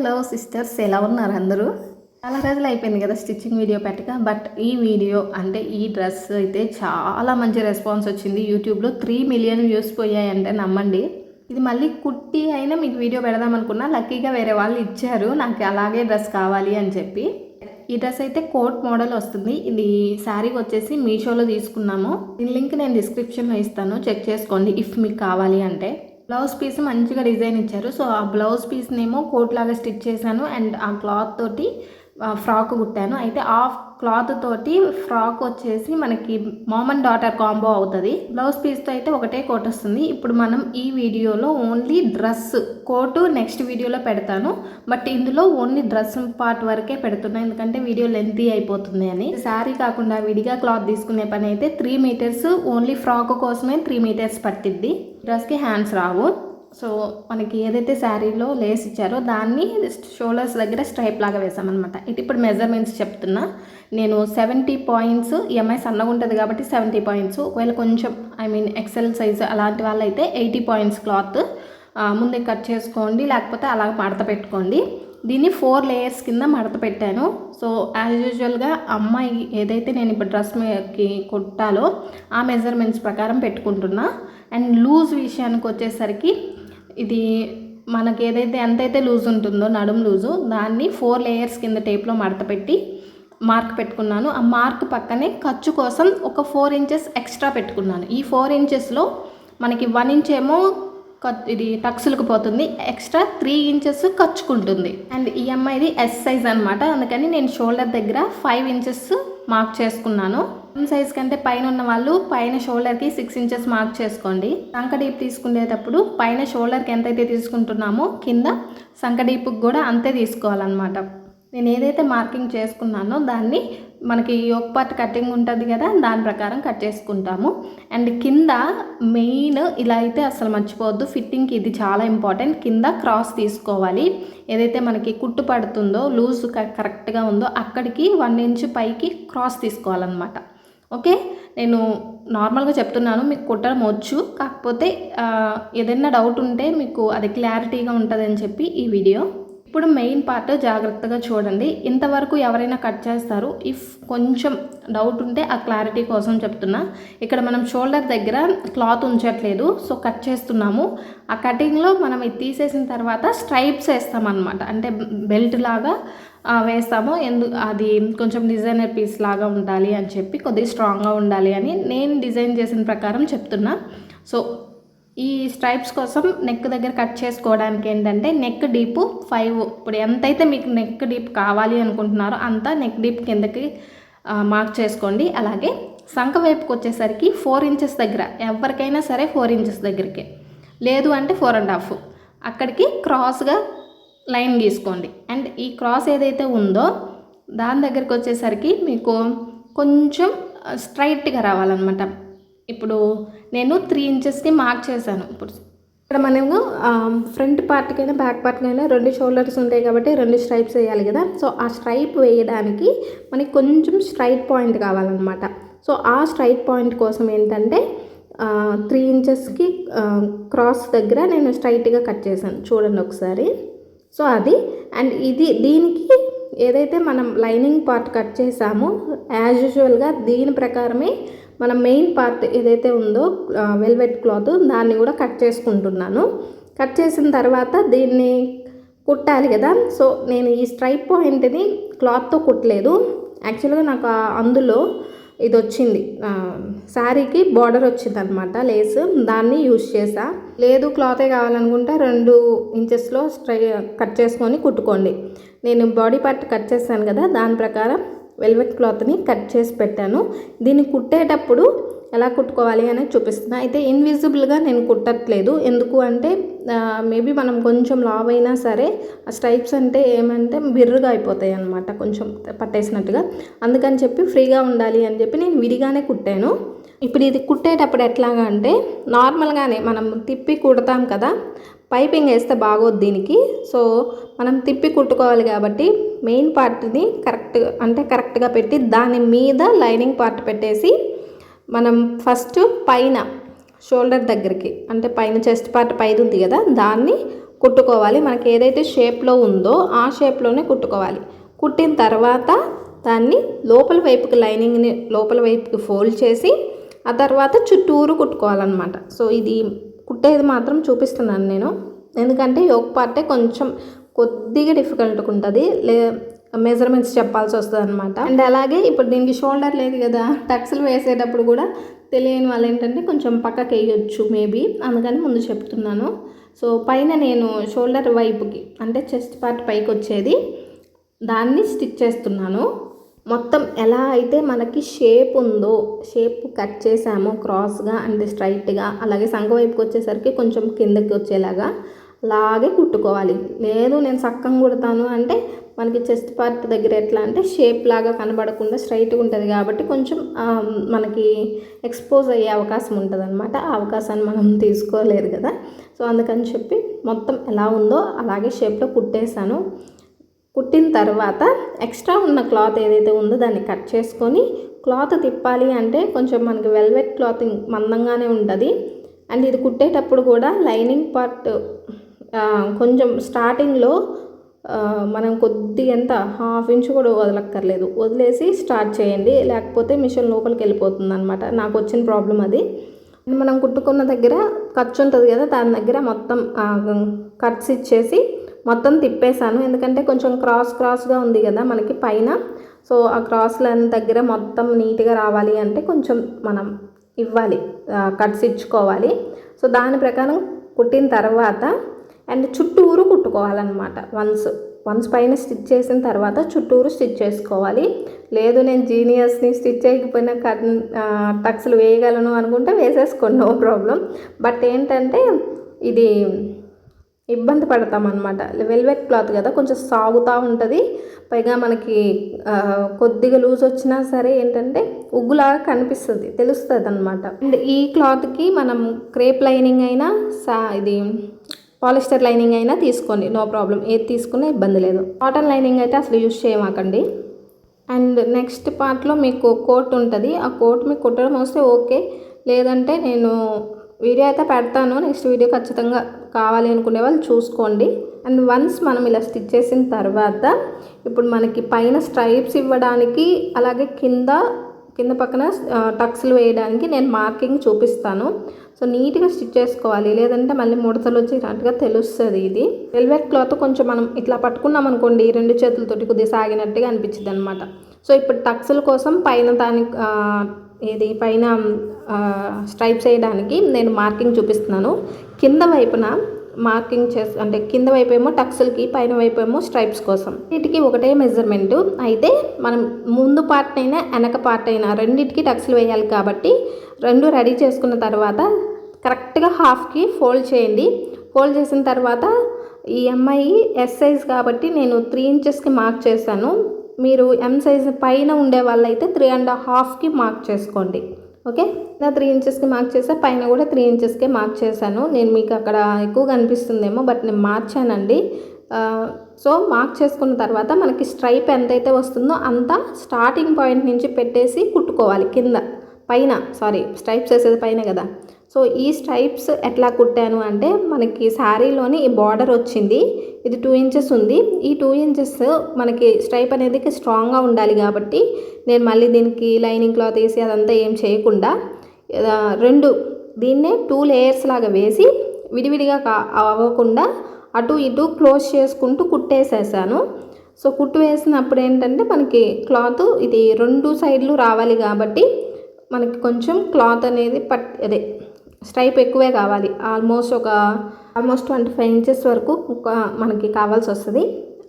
Hello sisters, ఎలా ఉన్నారు అందరూ? చాలా రోజులు అయిపోయింది కదా స్టిచ్చింగ్ వీడియో పెట్టక. బట్ ఈ వీడియో అంటే ఈ డ్రెస్ అయితే చాలా మంచి రెస్పాన్స్ వచ్చింది. యూట్యూబ్లో 3 మిలియన్ వ్యూస్ పోయాయంటే నమ్మండి. ఇది మళ్ళీ కుట్టి అయినా మీకు వీడియో పెడదాం అనుకున్నా, లక్కీగా వేరే వాళ్ళు ఇచ్చారు నాకు అలాగే డ్రెస్ కావాలి అని చెప్పి. ఈ డ్రెస్ అయితే కోట్ మోడల్ వస్తుంది. ఇది శారీ వచ్చేసి మీషోలో తీసుకున్నాము. దీని లింక్ నేను డిస్క్రిప్షన్లో ఇస్తాను, చెక్ చేసుకోండి ఇఫ్ మీకు కావాలి అంటే. బ్లౌజ్ పీస్ మంచిగా డిజైన్ ఇచ్చారు. సో ఆ బ్లౌజ్ పీస్నేమో కోట్ లాగా స్టిచ్ చేశాను అండ్ ఆ క్లాత్ తోటి ఫ్రాక్ కుట్టాను. అయితే ఆ క్లాత్ తోటి ఫ్రాక్ వచ్చేసి మనకి మామ్ అండ్ డాటర్ కాంబో అవుతుంది. బ్లౌజ్ పీస్తో అయితే ఒకటే కోట్ వస్తుంది. ఇప్పుడు మనం ఈ వీడియోలో ఓన్లీ డ్రెస్ కోటు నెక్స్ట్ వీడియోలో పెడతాను. బట్ ఇందులో ఓన్లీ డ్రెస్ పార్ట్ వరకే పెడుతున్నాను, ఎందుకంటే వీడియో లెంతీ అయిపోతుంది అని. శారీ కాకుండా విడిగా క్లాత్ తీసుకునే పని అయితే 3 మీటర్స్ ఓన్లీ ఫ్రాక్ కోసమే 3 మీటర్స్ పట్టిద్ది. డ్రెస్కి హ్యాండ్స్ రావు. సో మనకి ఏదైతే శారీలో లేస్ ఇచ్చారో దాన్ని షోల్డర్స్ దగ్గర స్ట్రైప్ లాగా వేసామన్నమాట. ఇప్పుడు మెజర్మెంట్స్ చెప్తున్నా. నేను 70 పాయింట్స్, ఎంఐ సన్నగా ఉంటుంది కాబట్టి 70 పాయింట్స్, ఒకవేళ కొంచెం ఎక్సెల్ సైజ్ అలాంటి వాళ్ళైతే 80 పాయింట్స్ క్లాత్ ముందే కట్ చేసుకోండి, లేకపోతే అలా మడత పెట్టుకోండి. దీన్ని 4 లేయర్స్ కింద మడత పెట్టాను. సో యాజ్ యూజువల్గా అమ్మాయి ఏదైతే నేను ఇప్పుడు డ్రెస్కి కుట్టాలో ఆ మెజర్మెంట్స్ ప్రకారం పెట్టుకుంటున్నా. అండ్ లూజ్ విషయానికి వచ్చేసరికి ఇది మనకి ఏదైతే ఎంతైతే లూజ్ ఉంటుందో నడుము లూజు, దాన్ని 4 లేయర్స్ కింద టేప్లో మడత పెట్టి మార్క్ పెట్టుకున్నాను. ఆ మార్క్ పక్కనే ఖర్చు కోసం ఒక 4 ఇంచెస్ ఎక్స్ట్రా పెట్టుకున్నాను. ఈ 4 ఇంచెస్లో మనకి 1 ఇంచ్ ఏమో ఇది టక్స్లకు పోతుంది, ఎక్స్ట్రా 3 ఇంచెస్ ఖర్చుకుంటుంది. అండ్ ఈ అమ్మాయిది ఎస్ సైజ్ అనమాట, అందుకని నేను షోల్డర్ దగ్గర 5 ఇంచెస్ మార్క్ చేసుకున్నాను. సైజ్ కంటే పైన ఉన్న వాళ్ళు పైన షోల్డర్కి 6 ఇంచెస్ మార్క్ చేసుకోండి. సంక డీప్ తీసుకునేటప్పుడు పైన షోల్డర్కి ఎంతైతే తీసుకుంటున్నామో కింద సంక డీప్కి కూడా అంతే తీసుకోవాలన్నమాట. నేను ఏదైతే మార్కింగ్ చేసుకున్నానో దాన్ని మనకి యోక్ పార్ట్ కటింగ్ ఉంటుంది కదా, దాని ప్రకారం కట్ చేసుకుంటాము. అండ్ కింద మెయిన్ ఇలా అయితే అసలు మర్చిపోవద్దు, ఫిట్టింగ్కి ఇది చాలా ఇంపార్టెంట్. కింద క్రాస్ తీసుకోవాలి. ఏదైతే మనకి కుట్టు పడుతుందో లూజ్ కరెక్ట్గా ఉందో అక్కడికి 1 ఇంచ్ పైకి క్రాస్ తీసుకోవాలన్నమాట. ఓకే, నేను నార్మల్గా చెప్తున్నాను, మీకు కుట్టడం వచ్చు, కాకపోతే ఏదైనా డౌట్ ఉంటే మీకు అది క్లారిటీగా ఉంటుందని చెప్పి ఈ వీడియో. ఇప్పుడు మెయిన్ పార్ట్ జాగ్రత్తగా చూడండి. ఇంతవరకు ఎవరైనా కట్ చేస్తారు, ఇఫ్ కొంచెం డౌట్ ఉంటే ఆ క్లారిటీ కోసం చెప్తున్నా. ఇక్కడ మనం షోల్డర్ దగ్గర క్లాత్ ఉంచట్లేదు, సో కట్ చేస్తున్నాము. ఆ కటింగ్లో మనం ఇది తీసేసిన తర్వాత స్ట్రైప్స్ వేస్తామన్నమాట, అంటే బెల్ట్ లాగా వేస్తాము. అది కొంచెం డిజైనర్ పీస్ లాగా ఉండాలి అని చెప్పి, కొద్దిగా స్ట్రాంగ్గా ఉండాలి అని నేను డిజైన్ చేసిన ప్రకారం చెప్తున్నా. సో ఈ స్ట్రైప్స్ కోసం నెక్ దగ్గర కట్ చేసుకోవడానికి ఏంటంటే నెక్ డీప్ 5, ఇప్పుడు ఎంతైతే మీకు నెక్ డీప్ కావాలి అనుకుంటున్నారో అంత నెక్ డీప్ కిందకి మార్క్ చేసుకోండి. అలాగే సంక వైపుకి వచ్చేసరికి 4 ఇంచెస్ దగ్గర, ఎవరికైనా సరే 4 ఇంచెస్ దగ్గరికి, లేదు అంటే 4.5 అక్కడికి క్రాస్గా లైన్ గీసుకోండి. అండ్ ఈ క్రాస్ ఏదైతే ఉందో దాని దగ్గరికి వచ్చేసరికి మీకు కొంచెం స్ట్రైట్గా రావాలన్నమాట. ఇప్పుడు నేను 3 ఇంచెస్కి మార్క్ చేశాను. ఇప్పుడు ఇక్కడ మనము ఫ్రంట్ పార్ట్కైనా బ్యాక్ పార్ట్కైనా 2 షోల్డర్స్ ఉంటాయి కాబట్టి 2 స్ట్రైప్స్ వేయాలి కదా. సో ఆ స్ట్రైప్ వేయడానికి మనకి కొంచెం స్ట్రైట్ పాయింట్ కావాలన్నమాట. సో ఆ స్ట్రైట్ పాయింట్ కోసం ఏంటంటే 3 ఇంచెస్కి క్రాస్ దగ్గర నేను స్ట్రైట్గా కట్ చేశాను, చూడండి ఒకసారి. సో అది అండ్ దీనికి ఏదైతే మనం లైనింగ్ పార్ట్ కట్ చేసామో యాజ్ యూజువల్గా దీని ప్రకారమే మనం మెయిన్ పార్ట్ ఏదైతే ఉందో వెల్వెట్ క్లాత్ దాన్ని కూడా కట్ చేసుకుంటున్నాను. కట్ చేసిన తర్వాత దీన్ని కుట్టాలి కదా. సో నేను ఈ స్ట్రైప్ పాయింట్ని క్లాత్తో కుట్టలేదు, యాక్చువల్గా నాకు అందులో ఇది వచ్చింది, శారీకి బార్డర్ వచ్చింది అనమాట, లేస్, దాన్ని యూజ్ చేసా. లేదు క్లాతే కావాలనుకుంటే 2 ఇంచెస్లో కట్ చేసుకొని కుట్టుకోండి. నేను బాడీ పార్ట్ కట్ చేశాను కదా, దాని ప్రకారం వెల్వెట్ క్లాత్ని కట్ చేసి పెట్టాను. దీన్ని కుట్టేటప్పుడు ఎలా కుట్టుకోవాలి అనేది చూపిస్తున్నా. అయితే ఇన్విజిబుల్గా నేను కుట్టట్లేదు, ఎందుకు అంటే మేబీ మనం కొంచెం లావ్ అయినా సరే ఆ స్ట్రైప్స్ అంటే ఏమంటే బిర్రుగా అయిపోతాయి అన్నమాట, కొంచెం పట్టేసినట్టుగా. అందుకని చెప్పి ఫ్రీగా ఉండాలి అని చెప్పి నేను విడిగానే కుట్టాను. ఇప్పుడు ఇది కుట్టేటప్పుడు ఎట్లాగా అంటే నార్మల్గానే మనం తిప్పి కుడతాం కదా, పైపింగ్ వేస్తే బాగోదు దీనికి. సో మనం తిప్పి కుట్టుకోవాలి కాబట్టి మెయిన్ పార్ట్ని కరెక్ట్గా పెట్టి దాని మీద లైనింగ్ పార్ట్ పెట్టేసి మనం ఫస్ట్ పైన షోల్డర్ దగ్గరికి, అంటే పైన చెస్ట్ పార్ట్ పైది ఉంది కదా, దాన్ని కుట్టుకోవాలి. మనకి ఏదైతే షేప్లో ఉందో ఆ షేప్లోనే కుట్టుకోవాలి. కుట్టిన తర్వాత దాన్ని లోపల వైపుకి లైనింగ్ని లోపల వైపుకి ఫోల్డ్ చేసి ఆ తర్వాత చుట్టూరు కుట్టుకోవాలన్నమాట. సో ఇది కుట్టేది మాత్రం చూపిస్తున్నాను నేను, ఎందుకంటే యోక్ పార్టే కొంచెం కొద్దిగా డిఫికల్ట్గా ఉంటుంది, మెజర్మెంట్స్ చెప్పాల్సి వస్తుంది అనమాట. అండ్ అలాగే ఇప్పుడు దీనికి షోల్డర్ లేదు కదా, టక్స్లు వేసేటప్పుడు కూడా తెలియని వాళ్ళు ఏంటంటే కొంచెం పక్కకి వేయొచ్చు మేబీ, అందుకని ముందు చెప్తున్నాను. సో పైన నేను షోల్డర్ వైపుకి అంటే చెస్ట్ పార్ట్ పైకి వచ్చేది దాన్ని స్టిచ్ చేస్తున్నాను. మొత్తం ఎలా అయితే మనకి షేప్ ఉందో షేప్ కట్ చేసామో క్రాస్గా అండ్ స్ట్రైట్గా, అలాగే సంఖ వైపుకి వచ్చేసరికి కొంచెం కిందకి వచ్చేలాగా అలాగే కుట్టుకోవాలి. లేదు నేను సక్కం కుడతాను అంటే మనకి చెస్ట్ పార్ట్ దగ్గర ఎట్లా అంటే షేప్ లాగా కనబడకుండా స్ట్రైట్గా ఉంటుంది కాబట్టి కొంచెం మనకి ఎక్స్పోజ్ అయ్యే అవకాశం ఉంటుంది అనమాట. ఆ అవకాశాన్ని మనం తీసుకోలేరు కదా. సో అందుకని చెప్పి మొత్తం ఎలా ఉందో అలాగే షేప్లో కుట్టేశాను. కుట్టిన తర్వాత ఎక్స్ట్రా ఉన్న క్లాత్ ఏదైతే ఉందో దాన్ని కట్ చేసుకొని క్లాత్ తిప్పాలి అంటే కొంచెం మనకి వెల్వెట్ క్లాత్ మందంగానే ఉంటుంది. అండ్ ఇది కుట్టేటప్పుడు కూడా లైనింగ్ పార్ట్ కొంచెం స్టార్టింగ్లో మనం కొద్దిగా ఎంత 1/2 ఇంచ్ కూడా వదలక్కర్లేదు, వదిలేసి స్టార్ట్ చేయండి, లేకపోతే మిషన్ లోపలికి వెళ్ళిపోతుంది అనమాట. నాకు వచ్చిన ప్రాబ్లం అది. మనం కుట్టుకున్న దగ్గర ఖర్చు ఉంటుంది కదా, దాని దగ్గర మొత్తం కట్స్ ఇచ్చేసి మొత్తం తిప్పేశాను. ఎందుకంటే కొంచెం క్రాస్గా ఉంది కదా మనకి పైన. సో ఆ క్రాస్ లైన్ దగ్గర మొత్తం నీట్గా రావాలి అంటే కొంచెం మనం ఇవ్వాలి, కట్స్ ఇచ్చుకోవాలి. సో దాని ప్రకారం కుట్టిన తర్వాత అండ్ చుట్టూరు కుట్టుకోవాలన్నమాట. వన్స్ పైన స్టిచ్ చేసిన తర్వాత చుట్టూరు స్టిచ్ చేసుకోవాలి. లేదు నేను జీనియస్ని, స్టిచ్ చేయకపోయినా టక్స్లు వేయగలను అనుకుంటే వేసేసుకోండి, నో ప్రాబ్లం. బట్ ఏంటంటే ఇది ఇబ్బంది పడతామన్నమాట. వెల్వెట్ క్లాత్ కదా కొంచెం సాగుతూ ఉంటుంది, పైగా మనకి కొద్దిగా లూజ్ వచ్చినా సరే ఏంటంటే ఉగ్గులాగా కనిపిస్తుంది, తెలుస్తుంది అనమాట. అండ్ ఈ క్లాత్కి మనం క్రేప్ లైనింగ్ అయినా ఇది పాలిస్టర్ లైనింగ్ అయినా తీసుకోండి, నో ప్రాబ్లం, ఏది తీసుకున్నా ఇబ్బంది లేదు. కాటన్ లైనింగ్ అయితే అసలు యూజ్ చేయమాకండి. అండ్ నెక్స్ట్ పార్ట్లో మీకు కోట్ ఉంటుంది, ఆ కోట్ మీకు కుట్టడం వస్తే ఓకే, లేదంటే నేను వీడియో అయితే పెడతాను, నెక్స్ట్ వీడియో ఖచ్చితంగా కావాలి అనుకునే వాళ్ళు చూసుకోండి. అండ్ వన్స్ మనం ఇలా స్టిచ్ చేసిన తర్వాత ఇప్పుడు మనకి పైన స్ట్రైప్స్ ఇవ్వడానికి అలాగే కింద పక్కన టక్స్లు వేయడానికి నేను మార్కింగ్ చూపిస్తాను. సో నీట్గా స్టిచ్ చేసుకోవాలి, లేదంటే మళ్ళీ ముడతలు వచ్చినట్టుగా తెలుస్తుంది. ఇది వెల్వెట్ క్లాత్ కొంచెం మనం ఇట్లా పట్టుకున్నాం అనుకోండి 2 చేతులతోటి కొద్దిగా సాగినట్టుగా అనిపించింది అనమాట. సో ఇప్పుడు టక్స్ల కోసం పైన స్ట్రైప్స్ వేయడానికి నేను మార్కింగ్ చూపిస్తున్నాను. కింద వైపున మార్కింగ్ అంటే కింద వైపు ఏమో టక్స్లకి, పైన వైపు ఏమో స్ట్రైప్స్ కోసం. వీటికి ఒకటే మెజర్మెంటు. అయితే మనం ముందు పార్ట్ అయినా వెనక పార్ట్ అయినా రెండింటికి టక్స్లు వేయాలి కాబట్టి 2 రెడీ చేసుకున్న తర్వాత కరెక్ట్గా హాఫ్కి ఫోల్డ్ చేయండి. ఫోల్డ్ చేసిన తర్వాత ఈ అమ్మాయి ఎస్ సైజ్ కాబట్టి నేను 3 ఇంచెస్కి మార్క్ చేశాను. మీరు ఎం సైజ్ పైన ఉండే వాళ్ళైతే 3.5కి మార్క్ చేసుకోండి. ఓకే, ఇలా 3 ఇంచెస్కి మార్క్ చేసా, పైన కూడా 3 ఇంచెస్కే మార్క్ చేశాను. నేను మీకు అక్కడ ఎక్కువ కనిపిస్తుందేమో, బట్ నేను మార్చానండి. సో మార్క్ చేసుకున్న తర్వాత మనకి స్ట్రైప్ ఎంతైతే వస్తుందో అంత స్టార్టింగ్ పాయింట్ నుంచి పెట్టేసి కుట్టుకోవాలి. స్ట్రైప్స్ వేసేది పైన కదా. సో ఈ స్ట్రైప్స్ ఎట్లా కుట్టాను అంటే మనకి శారీలోని ఈ బార్డర్ వచ్చింది, ఇది 2 ఇంచెస్ ఉంది. ఈ 2 ఇంచెస్ మనకి స్ట్రైప్ అనేది స్ట్రాంగ్గా ఉండాలి కాబట్టి నేను మళ్ళీ దీనికి లైనింగ్ క్లాత్ వేసి అదంతా ఏం చేయకుండా దీన్నే 2 లేయర్స్ లాగా వేసి విడివిడిగా అవ్వకుండా అటు ఇటు క్లోజ్ చేసుకుంటూ కుట్టేసేసాను. సో కుట్టు వేసినప్పుడు ఏంటంటే మనకి క్లాత్ ఇది 2 సైడ్లు రావాలి కాబట్టి మనకి కొంచెం క్లాత్ అనేది స్ట్రైప్ ఎక్కువే కావాలి. ఆల్మోస్ట్ 25 ఇంచెస్ వరకు మనకి కావాల్సి వస్తుంది.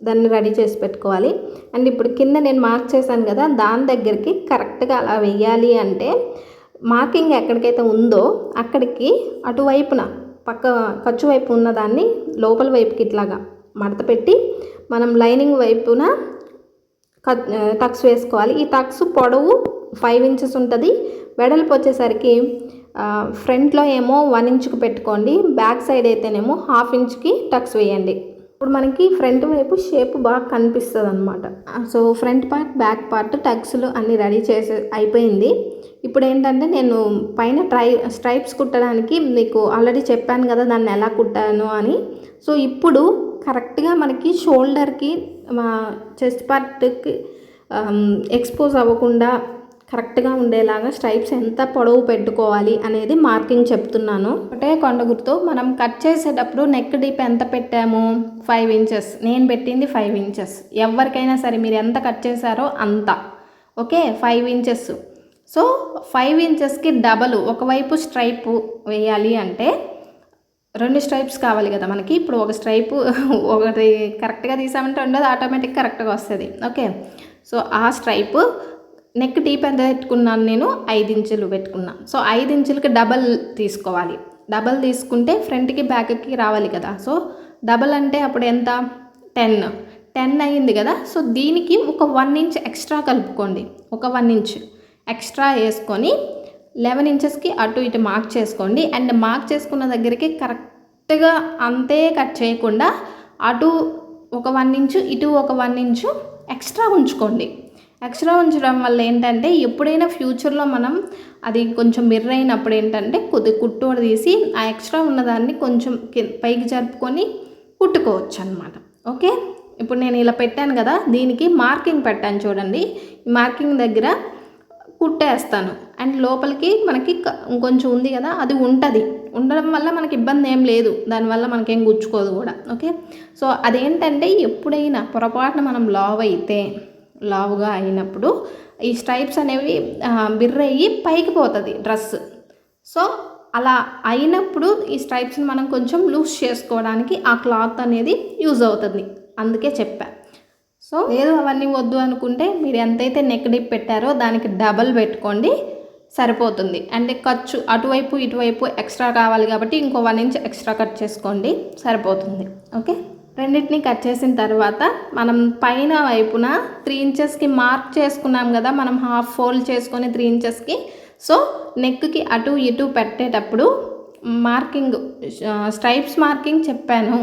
దాన్ని రెడీ చేసి పెట్టుకోవాలి. అండ్ ఇప్పుడు కింద నేను మార్క్ చేశాను కదా, దాని దగ్గరికి కరెక్ట్గా అలా వేయాలి అంటే మార్కింగ్ ఎక్కడికైతే ఉందో అక్కడికి అటువైపున ఖర్చు వైపు ఉన్నదాన్ని లోపల వైపుకి ఇట్లాగా మడత పెట్టి మనం లైనింగ్ వైపున టక్స్ వేసుకోవాలి. ఈ టక్స్ పొడవు 5 ఇంచెస్ ఉంటుంది, వెడల్పు వచ్చేసరికి ఫ్రంట్లో ఏమో 1 ఇంచ్కి పెట్టుకోండి, బ్యాక్ సైడ్ అయితేనేమో 1/2 ఇంచ్కి టక్స్ వేయండి. ఇప్పుడు మనకి ఫ్రంట్ వైపు షేప్ బాగా కనిపిస్తుంది అనమాట. So front part, back part, టక్స్లు అన్నీ రెడీ చేసి అయిపోయింది. ఇప్పుడు ఏంటంటే నేను పైన స్ట్రైప్స్ కుట్టడానికి మీకు ఆల్రెడీ చెప్పాను కదా దాన్ని ఎలా కుట్టాను అని. సో ఇప్పుడు కరెక్ట్గా మనకి షోల్డర్కి, మా చెస్ట్ పార్ట్కి ఎక్స్పోజ్ అవ్వకుండా కరెక్ట్గా ఉండేలాగా స్ట్రైప్స్ ఎంత పొడవు పెట్టుకోవాలి అనేది మార్కింగ్ చెప్తున్నాను. ఒకటే కొండ గుర్తు మనం కట్ చేసేటప్పుడు నెక్ డీప్ ఎంత పెట్టాము, 5 ఇంచెస్. నేను పెట్టింది 5 ఇంచెస్. ఎవరికైనా సరే మీరు ఎంత కట్ చేశారో అంత, ఓకే, 5 ఇంచెస్. సో 5 ఇంచెస్కి డబల్ ఒకవైపు స్ట్రైప్ వేయాలి అంటే 2 స్ట్రైప్స్ కావాలి కదా మనకి. ఇప్పుడు ఒక స్ట్రైపు ఒకటి కరెక్ట్గా తీసామంటే రెండోది ఆటోమేటిక్ కరెక్ట్గా వస్తుంది, ఓకే. సో ఆ స్ట్రైపు నెక్ డీప్ ఎంత పెట్టుకున్నాను నేను, 5 ఇంచులు పెట్టుకున్నాను. సో 5 ఇంచులకి డబల్ తీసుకోవాలి. డబల్ తీసుకుంటే ఫ్రంట్కి బ్యాక్కి రావాలి కదా. సో డబల్ అంటే అప్పుడు ఎంత, 10 అయ్యింది కదా. సో దీనికి ఒక 1 ఇంచ్ ఎక్స్ట్రా కలుపుకోండి. ఒక 1 ఇంచ్ ఎక్స్ట్రా వేసుకొని 11 ఇంచెస్కి అటు ఇటు మార్క్ చేసుకోండి. అండ్ మార్క్ చేసుకున్న దగ్గరికి కరెక్ట్గా అంతే కట్ చేయకుండా అటు ఒక 1 ఇంచు, ఇటు ఒక 1 ఇంచు ఎక్స్ట్రా ఉంచుకోండి. ఎక్స్ట్రా ఉంచడం వల్ల ఏంటంటే ఎప్పుడైనా ఫ్యూచర్లో మనం అది కొంచెం మిర్ర అయినప్పుడు ఏంటంటే కుట్టు తీసి ఆ ఎక్స్ట్రా ఉన్నదాన్ని కొంచెం పైకి జరుపుకొని కుట్టుకోవచ్చు అనమాట, ఓకే. ఇప్పుడు నేను ఇలా పెట్టాను కదా, దీనికి మార్కింగ్ పెట్టాను చూడండి. ఈ మార్కింగ్ దగ్గర కుట్టేస్తాను. అండ్ లోపలికి మనకి కొంచెం ఉంది కదా, అది ఉండడం వల్ల మనకి ఇబ్బంది ఏం లేదు, దానివల్ల మనకేం గుచ్చుకోదు కూడా, ఓకే. సో అదేంటంటే ఎప్పుడైనా పొరపాటున మనం లావుగా అయినప్పుడు ఈ స్ట్రైప్స్ అనేవి బిర్రయ్యి పైకి పోతుంది డ్రెస్. సో అలా అయినప్పుడు ఈ స్ట్రైప్స్ని మనం కొంచెం లూజ్ చేసుకోవడానికి ఆ క్లాత్ అనేది యూజ్ అవుతుంది, అందుకే చెప్పా. సో లేదు అవన్నీ వద్దు అనుకుంటే మీరు ఎంతైతే నెక్ డీప్ పెట్టారో దానికి డబల్ పెట్టుకోండి, సరిపోతుంది. అంటే ఖర్చు అటువైపు ఇటువైపు ఎక్స్ట్రా కావాలి కాబట్టి ఇంకో 1 ఇంచ్ ఎక్స్ట్రా కట్ చేసుకోండి, సరిపోతుంది, ఓకే. రెండింటిని కట్ చేసిన తర్వాత మనం పైన వైపున 3 ఇంచెస్కి మార్క్ చేసుకున్నాం కదా, మనం హాఫ్ ఫోల్డ్ చేసుకొని 3 ఇంచెస్కి. సో నెక్కి అటు ఇటు పెట్టేటప్పుడు మార్కింగ్, స్ట్రైప్స్ మార్కింగ్ చెప్పాను.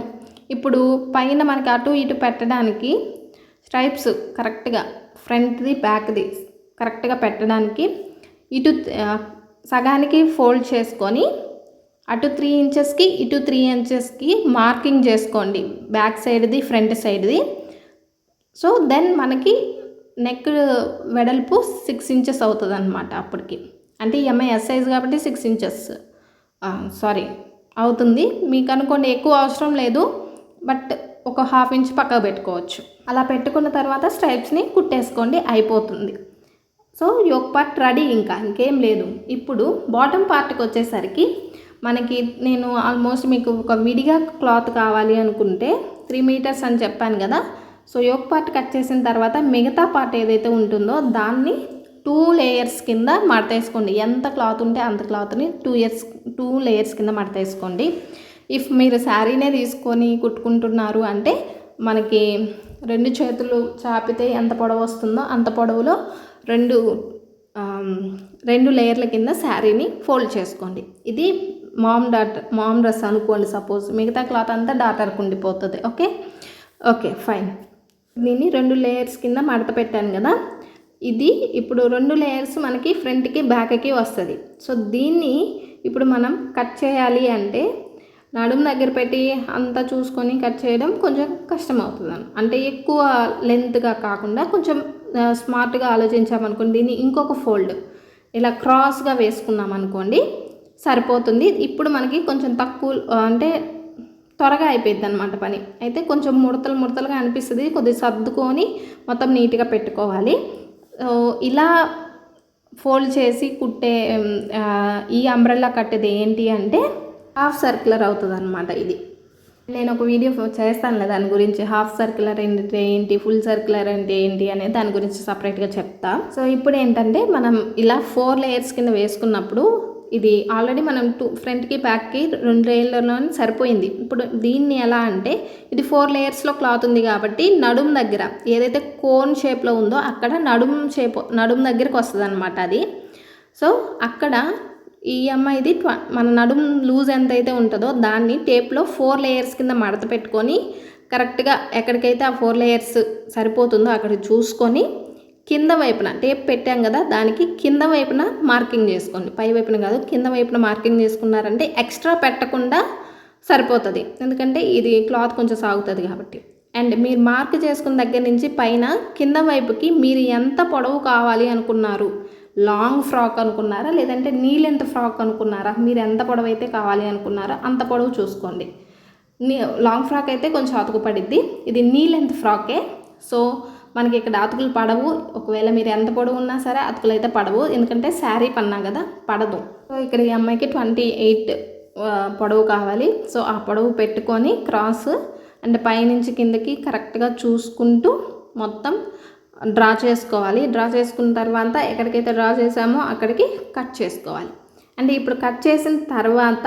ఇప్పుడు పైన మనకి అటు ఇటు పెట్టడానికి స్ట్రైప్స్ కరెక్ట్గా ఫ్రంట్ది బ్యాక్ది కరెక్ట్గా పెట్టడానికి ఇటు సగానికి ఫోల్డ్ చేసుకొని అటు 3 ఇంచెస్కి ఇటు 3 ఇంచెస్కి మార్కింగ్ చేసుకోండి, బ్యాక్ సైడ్ది ఫ్రంట్ సైడ్ది. సో దెన్ మనకి నెక్ వెడల్పు 6 ఇంచెస్ అవుతుంది అనమాట అప్పటికి. అంటే ఈ అమ్మాయి ఎస్ సైజ్ కాబట్టి 6 ఇంచెస్ అవుతుంది. మీకు అనుకోండి ఎక్కువ అవసరం లేదు, బట్ ఒక 1/2 ఇంచ్ పక్కకు పెట్టుకోవచ్చు. అలా పెట్టుకున్న తర్వాత స్ట్రైప్స్ని కుట్టేసుకోండి, అయిపోతుంది. సో యోక్ పార్ట్ రెడీ, ఇంకేం లేదు. ఇప్పుడు బాటమ్ పార్ట్కి వచ్చేసరికి మనకి నేను ఆల్మోస్ట్ మీకు ఒక విడిగా క్లాత్ కావాలి అనుకుంటే 3 మీటర్స్ అని చెప్పాను కదా. సో యోక్ పార్ట్ కట్ చేసిన తర్వాత మిగతా పార్ట్ ఏదైతే ఉంటుందో దాన్ని 2 లేయర్స్ కింద మడతేసుకోండి. ఎంత క్లాత్ ఉంటే అంత క్లాత్ని 2 లేయర్స్ కింద మడతేసుకోండి. ఇఫ్ మీరు శారీనే తీసుకొని కుట్టుకుంటున్నారు అంటే మనకి 2 చేతులు చాపితే ఎంత పొడవు వస్తుందో అంత పొడవులో 2 లేయర్ల కింద శారీని ఫోల్డ్ చేసుకోండి. ఇది మామ్ డ్రెస్ అనుకోండి సపోజ్, మిగతా క్లాత్ అంతా డాటర్కి ఉండిపోతుంది, ఓకే ఫైన్. దీన్ని 2 లేయర్స్ కింద మడత పెట్టాను కదా. ఇది ఇప్పుడు 2 లేయర్స్ మనకి ఫ్రంట్కి బ్యాక్కి వస్తుంది. సో దీన్ని ఇప్పుడు మనం కట్ చేయాలి అంటే నడుము దగ్గర పెట్టి అంతా చూసుకొని కట్ చేయడం కొంచెం కష్టం అవుతుంది. అంటే ఎక్కువ లెంత్గా కాకుండా కొంచెం స్మార్ట్గా ఆలోచించామనుకోండి, దీన్ని ఇంకొక ఫోల్డ్ ఇలా క్రాస్గా వేసుకున్నాం అనుకోండి, సరిపోతుంది. ఇప్పుడు మనకి కొంచెం తక్కువ అంటే త్వరగా అయిపోయింది అనమాట పని. అయితే కొంచెం ముడతలుగా అనిపిస్తుంది, కొద్దిగా సర్దుకొని మొత్తం నీట్గా పెట్టుకోవాలి. ఇలా ఫోల్డ్ చేసి కుట్టే ఈ అంబ్రెల్లా కట్టేది ఏంటి అంటే హాఫ్ సర్క్యులర్ అవుతుంది అనమాట. ఇది నేను ఒక వీడియో చేస్తాను దాని గురించి, హాఫ్ సర్క్యులర్ అంటే ఏంటి, ఫుల్ సర్క్యులర్ అంటే ఏంటి అనేది దాని గురించి సపరేట్గా చెప్తా. సో ఇప్పుడు ఏంటంటే మనం ఇలా 4 లేయర్స్ కింద వేసుకున్నప్పుడు ఇది ఆల్రెడీ మనం ఫ్రంట్కి బ్యాక్కి 2 లేయర్లలోనే సరిపోయింది. ఇప్పుడు దీన్ని ఎలా అంటే ఇది 4 లేయర్స్లో క్లాత్ ఉంది కాబట్టి నడుము దగ్గర ఏదైతే కోన్ షేప్లో ఉందో అక్కడ నడుము దగ్గరికి వస్తుంది అనమాట అది. సో అక్కడ ఈ అమ్మాయిది మన నడుము లూజ్ ఎంతైతే ఉంటుందో దాన్ని టేప్లో 4 లేయర్స్ కింద మడత పెట్టుకొని కరెక్ట్గా ఎక్కడికైతే ఆ 4 లేయర్స్ సరిపోతుందో అక్కడ చూసుకొని కింద వైపున టేప్ పెట్టాం కదా, దానికి కింద వైపున మార్కింగ్ చేసుకోండి. పై వైపున కాదు, కింద వైపున మార్కింగ్ చేసుకున్నారంటే ఎక్స్ట్రా పెట్టకుండా సరిపోతుంది. ఎందుకంటే ఇది క్లాత్ కొంచెం సాగుతుంది కాబట్టి. అండ్ మీరు మార్క్ చేసుకున్న దగ్గర నుంచి పైన కింద వైపుకి మీరు ఎంత పొడవు కావాలి అనుకున్నారు, లాంగ్ ఫ్రాక్ అనుకున్నారా లేదంటే నీ లెంత్ ఫ్రాక్ అనుకున్నారా, మీరు ఎంత పొడవు అయితే కావాలి అనుకున్నారా అంత పొడవు చూసుకోండి. లాంగ్ ఫ్రాక్ అయితే కొంచెం అతుకు పడిద్ది, ఇది నీ లెంత్ ఫ్రాకే. సో మనకి ఇక్కడ అతుకులు పడవు. ఒకవేళ మీరు ఎంత పొడవు ఉన్నా సరే అతుకులు అయితే పడవు, ఎందుకంటే శారీ పన్నా కదా, పడదు. సో ఇక్కడ ఈ అమ్మాయికి 28 పొడవు కావాలి. సో ఆ పొడవు పెట్టుకొని క్రాస్ అంటే పైనుంచి కిందకి కరెక్ట్గా చూసుకుంటూ మొత్తం డ్రా చేసుకోవాలి. డ్రా చేసుకున్న తర్వాత ఎక్కడికైతే డ్రా చేసామో అక్కడికి కట్ చేసుకోవాలి. అంటే ఇప్పుడు కట్ చేసిన తర్వాత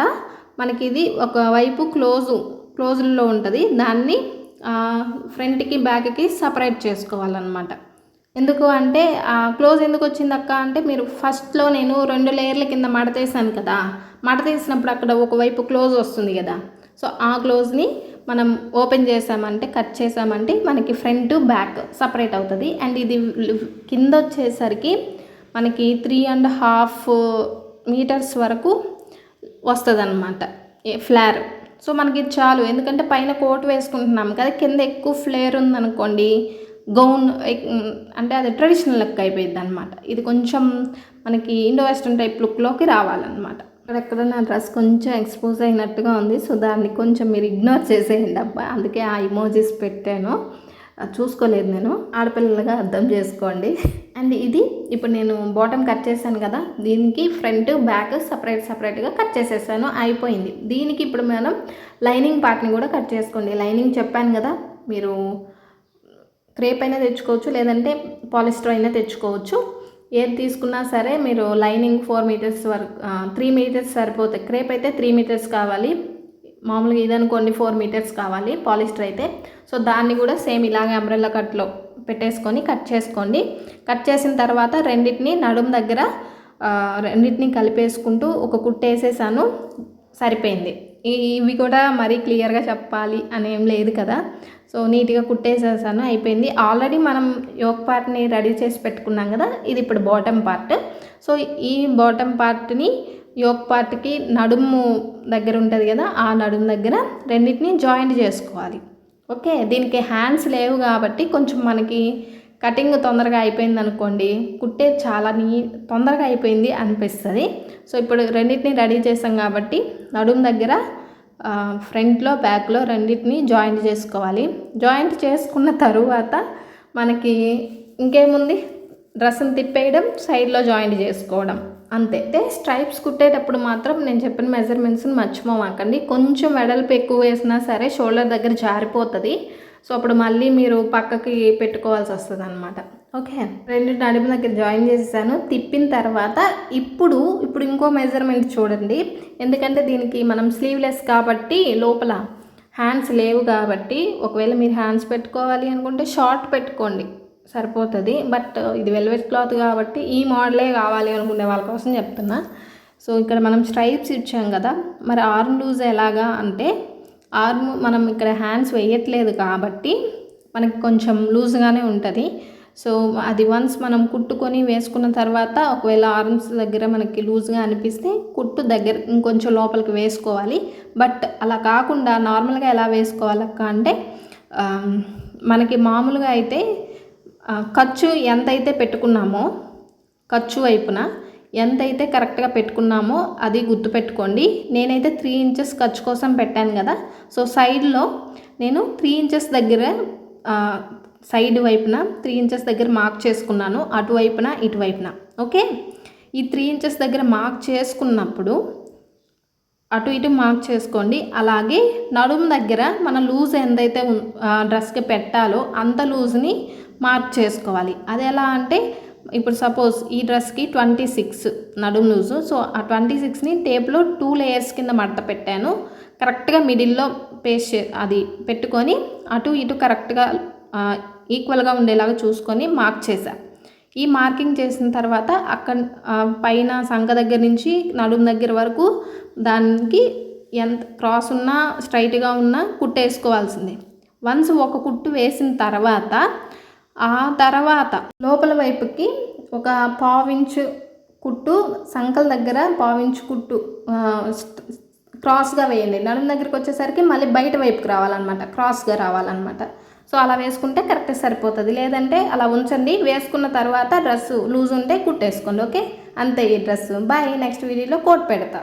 మనకి ఇది ఒకవైపు క్లోజ్లో ఉంటుంది, దాన్ని ఫ్రంట్కి బ్యాక్కి సపరేట్ చేసుకోవాలన్నమాట. ఎందుకు అంటే క్లోజ్ ఎందుకు వచ్చింది అక్క అంటే, మీరు ఫస్ట్లో నేను 2 లేయర్ల కింద మడతేసాను కదా, మడతేసినప్పుడు అక్కడ ఒకవైపు క్లోజ్ వస్తుంది కదా, సో ఆ క్లోజ్ని మనం ఓపెన్ చేసామంటే కట్ చేసామంటే మనకి ఫ్రంట్ బ్యాక్ సపరేట్ అవుతుంది. అండ్ ఇది కింద వచ్చేసరికి మనకి 3.5 మీటర్స్ వరకు వస్తుంది అన్నమాట ఫ్లేర్. సో మనకి ఇది చాలు, ఎందుకంటే పైన కోట్ వేసుకుంటున్నాం కదా, కింద ఎక్కువ ఫ్లేర్ ఉందనుకోండి గౌన్ అంటే అది ట్రెడిషనల్ లుక్ అయిపోయింది అనమాట. ఇది కొంచెం మనకి ఇండో వెస్ట్రన్ టైప్ లుక్లోకి రావాలన్నమాట. అక్కడెక్కడ నా డ్రెస్ కొంచెం ఎక్స్పోజ్ అయినట్టుగా ఉంది, సో దాన్ని కొంచెం మీరు ఇగ్నోర్ చేసేయండి అబ్బా. అందుకే ఆ ఇమోజీస్ పెట్టాను, చూసుకోలేదు నేను, ఆడపిల్లలుగా అర్థం చేసుకోండి. అండ్ ఇది ఇప్పుడు నేను బాటమ్ కట్ చేశాను కదా, దీనికి ఫ్రంట్ బ్యాక్ సపరేట్గా కట్ చేసేసాను, అయిపోయింది. దీనికి ఇప్పుడు మనం లైనింగ్ పార్ట్ని కూడా కట్ చేసుకోండి. లైనింగ్ చెప్పాను కదా, మీరు క్రేప్ అయినా తెచ్చుకోవచ్చు లేదంటే పాలిస్టర్ అయినా తెచ్చుకోవచ్చు. ఏది తీసుకున్నా సరే మీరు లైనింగ్ 4 మీటర్స్ వరకు 3 మీటర్స్ సరిపోతాయి. క్రేప్ అయితే 3 మీటర్స్ కావాలి, మామూలుగా ఇదనుకోండి 4 మీటర్స్ కావాలి పాలిస్టర్ అయితే. సో దాన్ని కూడా సేమ్ ఇలాగే అంబ్రెల్లా కట్లో పెట్టేసుకొని కట్ చేసుకోండి. కట్ చేసిన తర్వాత రెండింటిని నడుము దగ్గర రెండింటిని కలిపేసుకుంటూ ఒక కుట్టేసేసాను, సరిపోయింది. ఇవి కూడా మరీ క్లియర్గా చెప్పాలి అని ఏం లేదు కదా, సో నీట్గా కుట్టేసేసాను, అయిపోయింది. ఆల్రెడీ మనం యోక్ పార్ట్ని రెడీ చేసి పెట్టుకున్నాం కదా, ఇది ఇప్పుడు బాటమ్ పార్ట్. సో ఈ బాటమ్ పార్ట్ని యోక్ పార్ట్కి నడుము దగ్గర ఉంటుంది కదా, ఆ నడుము దగ్గర రెండింటిని జాయింట్ చేసుకోవాలి. ఓకే, దీనికి హ్యాండ్స్ లేవు కాబట్టి కొంచెం మనకి కటింగ్ తొందరగా అయిపోయింది అనుకోండి, కుట్టే చాలా తొందరగా అయిపోయింది అనిపిస్తుంది. సో ఇప్పుడు రెండింటిని రెడీ చేసాం కాబట్టి నడుము దగ్గర ఫ్రంట్లో బ్యాక్లో రెండింటిని జాయింట్ చేసుకోవాలి. జాయింట్ చేసుకున్న తరువాత మనకి ఇంకేముంది, డ్రెస్ని తిప్పేయడం, సైడ్లో జాయింట్ చేసుకోవడం, అంతే. స్ట్రైప్స్ కుట్టేటప్పుడు మాత్రం నేను చెప్పిన మెజర్మెంట్స్ని మర్చిపోమాకండి. కొంచెం వెడల్పు ఎక్కువ వేసినా సరే షోల్డర్ దగ్గర జారిపోతుంది, సో అప్పుడు మళ్ళీ మీరు పక్కకి పెట్టుకోవాల్సి వస్తుంది అనమాట. ఓకే, రెండు నడుము దగ్గర జాయిన్ చేసేసాను. తిప్పిన తర్వాత ఇప్పుడు ఇంకో మెజర్మెంట్ చూడండి, ఎందుకంటే దీనికి మనం స్లీవ్లెస్ కాబట్టి లోపల హ్యాండ్స్ లేవు కాబట్టి, ఒకవేళ మీరు హ్యాండ్స్ పెట్టుకోవాలి అనుకుంటే షార్ట్ పెట్టుకోండి సరిపోతుంది. బట్ ఇది వెల్వెట్ క్లాత్ కాబట్టి ఈ మోడలే కావాలి అనుకునే వాళ్ళ కోసం చెప్తున్నా. సో ఇక్కడ మనం స్ట్రైప్స్ ఇచ్చాం కదా, మరి ఆర్మ్ లూజ్ ఎలాగా అంటే, ఆర్మ్ మనం ఇక్కడ హ్యాండ్స్ వేయట్లేదు కాబట్టి మనకి కొంచెం లూజ్గానే ఉంటుంది. సో అది వన్స్ మనం కుట్టుకొని వేసుకున్న తర్వాత ఒకవేళ ఆర్మ్స్ దగ్గర మనకి లూజ్గా అనిపిస్తే కుట్టు దగ్గర ఇంకొంచెం లోపలికి వేసుకోవాలి. బట్ అలా కాకుండా నార్మల్గా ఎలా వేసుకోవాలక్క అంటే, మనకి మామూలుగా అయితే ఖర్చు ఎంతైతే పెట్టుకున్నామో, ఖర్చు వైపున ఎంతైతే కరెక్ట్గా పెట్టుకున్నామో అది గుర్తుపెట్టుకోండి. నేనైతే 3 ఇంచెస్ ఖర్చు కోసం పెట్టాను కదా, సో సైడ్లో నేను 3 ఇంచెస్ దగ్గర సైడ్ వైపున 3 ఇంచెస్ దగ్గర మార్క్ చేసుకున్నాను, అటువైపున ఇటువైపున. ఓకే, ఈ 3 ఇంచెస్ దగ్గర మార్క్ చేసుకున్నప్పుడు అటు ఇటు మార్క్ చేసుకోండి. అలాగే నడుము దగ్గర మన లూజ్ ఎంతైతే డ్రెస్కి పెట్టాలో అంత లూజ్ని మార్క్ చేసుకోవాలి. అది ఎలా అంటే, ఇప్పుడు సపోజ్ ఈ డ్రెస్కి 26 నడుము లూజు, సో ఆ 26ని టేప్లో 2 లేయర్స్ కింద మడత పెట్టాను. కరెక్ట్గా మిడిల్లో పేస్ట్ అది పెట్టుకొని అటు ఇటు కరెక్ట్గా ఈక్వల్గా ఉండేలాగా చూసుకొని మార్క్ చేశాను. ఈ మార్కింగ్ చేసిన తర్వాత అక్కడ పైన సంఖ దగ్గర నుంచి నడుము దగ్గర వరకు దానికి ఎంత క్రాస్ ఉన్నా స్ట్రైట్గా ఉన్నా కుట్టేసుకోవాల్సిందే. వన్స్ ఒక కుట్టు వేసిన తర్వాత ఆ తర్వాత లోపల వైపుకి ఒక పావించు కుట్టు, సంకల దగ్గర పావించు కుట్టు క్రాస్గా వేయండి. నడుము దగ్గరికి వచ్చేసరికి మళ్ళీ బయట వైపుకి రావాలన్నమాట, క్రాస్గా రావాలన్నమాట. సో అలా వేసుకుంటే కరెక్ట్ సరిపోతుంది. లేదంటే అలా ఉంచండి. వేసుకున్న తర్వాత డ్రెస్ లూజ్ ఉంటే కుట్టేసుకోండి. ఓకే, అంతే ఈ డ్రెస్. బాయ్. నెక్స్ట్ వీడియోలో కోట్ పెడతా.